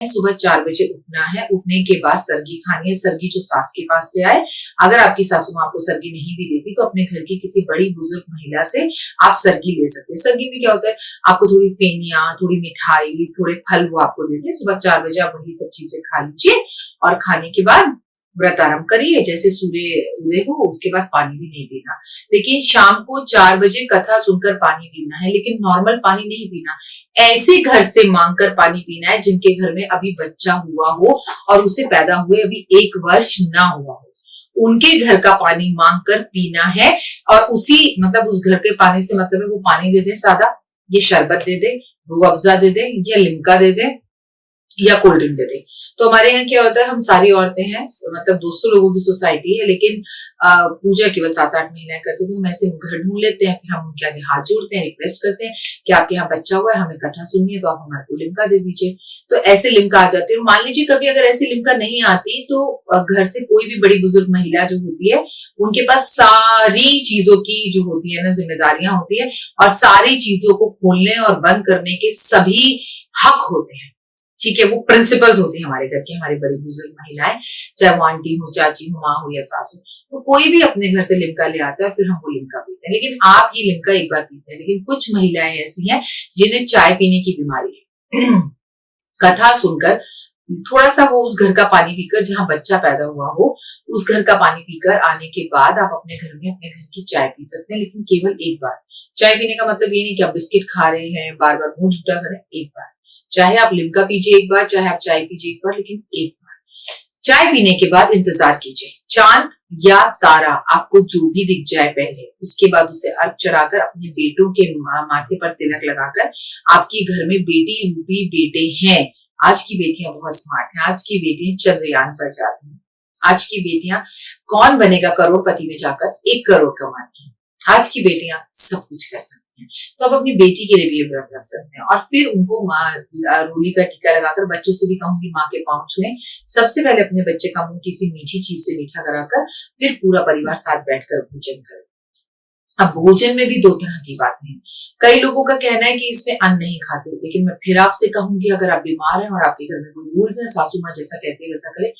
सुबह 4 बजे उठना है। उठने के बाद सरगी खानी है। सरगी जो सास के पास से आए, अगर आपकी सासू माँ आपको सरगी नहीं भी देती तो अपने घर की किसी बड़ी बुजुर्ग महिला से आप सरगी ले सकते हैं। सरगी में क्या होता है, आपको थोड़ी फेनिया, थोड़ी मिठाई, थोड़े फल वो आपको देते हैं। सुबह 4 बजे आप वही सब चीजें खा लीजिए और खाने के बाद व्रत आरंभ करिए। जैसे सूर्य उदय हो उसके बाद पानी भी नहीं पीना, लेकिन शाम को 4 बजे कथा सुनकर पानी पीना है, लेकिन नॉर्मल पानी नहीं पीना। ऐसे घर से मांगकर पानी पीना है जिनके घर में अभी बच्चा हुआ हो और उसे पैदा हुए अभी 1 वर्ष ना हुआ हो, उनके घर का पानी मांग कर पीना है। और उसी मतलब उस घर के पानी से मतलब है वो पानी दे दे सादा, ये शरबत दे दे, रूह अफ़ज़ा दे दे, या लिम्का दे दे, या कोल्ड ड्रिंक दे दे। तो हमारे यहाँ क्या होता है, हम सारी औरतें हैं, मतलब 200 लोगों की सोसाइटी है, लेकिन पूजा केवल 7-8 महिलाएं करती, तो हम ऐसे घर ढूंढ लेते हैं, फिर हम उनके आगे हाथ जोड़ते हैं, रिक्वेस्ट करते हैं कि आपके यहाँ बच्चा हुआ है, हमें कथा सुननी है, तो आप हमारे को लिम्का दे दीजिए। तो ऐसे लिम्का आ जाती है। मान लीजिए कभी अगर ऐसी लिम्का नहीं आती तो घर से कोई भी बड़ी बुजुर्ग महिला जो होती है, उनके पास सारी चीजों की जो होती है ना जिम्मेदारियां होती है, और सारी चीजों को खोलने और बंद करने के सभी हक होते हैं। ठीक है, वो प्रिंसिपल्स होती है हमारे घर की, हमारी बड़ी बुजुर्ग महिलाएं, चाहे वो आंटी हो, चाची हो, माँ हो या सास हो, तो कोई भी अपने घर से लिम्का ले आता है, फिर हम वो लिम्का पीते हैं। लेकिन आप ये लिम्का एक बार पीते हैं, लेकिन कुछ महिलाएं ऐसी हैं जिन्हें चाय पीने की बीमारी है। कथा सुनकर थोड़ा सा वो उस घर का पानी पीकर, जहां बच्चा पैदा हुआ हो उस घर का पानी पीकर आने के बाद आप अपने घर में अपने घर की चाय पी सकते हैं, लेकिन केवल एक बार। चाय पीने का मतलब ये नहीं कि आप बिस्किट खा रहे हैं, बार बार मुंह झूठा करें, एक बार। चाहे आप लिम्का पीजिए एक बार, चाहे आप चाय पीजिए एक बार, लेकिन एक बार। चाय पीने के बाद इंतजार कीजिए, चांद या तारा आपको जो भी दिख जाए पहले, उसके बाद उसे अर्घ चढ़ाकर अपने बेटों के माथे पर तिलक लगाकर, आपके घर में बेटी रूपी बेटे हैं। आज की बेटियां बहुत स्मार्ट हैं, आज की बेटियां चंद्रयान पर जा रही हैं, आज की बेटियां कौन बनेगा करोड़पति में जाकर 1 करोड़ कमाती हैं, आज की बेटियां सब कुछ कर सकती हैं। तो आप अपनी बेटी के लिए भी व्रत रख सकते हैं, और फिर उनको रोली का टीका लगाकर, बच्चों से भी कहूंगी माँ के पांव छुएं। सबसे पहले अपने बच्चे का मुंह किसी मीठी चीज से मीठा कराकर फिर पूरा परिवार साथ बैठकर भोजन करें। अब भोजन में भी 2 तरह की बातें हैं। कई लोगों का कहना है कि इसमें अन्न नहीं खाते, लेकिन मैं फिर आपसे कहूंगी, अगर आप बीमार हैं और आपके घर में कोई रूल्स है, सासू माँ जैसा कहती है वैसा करें।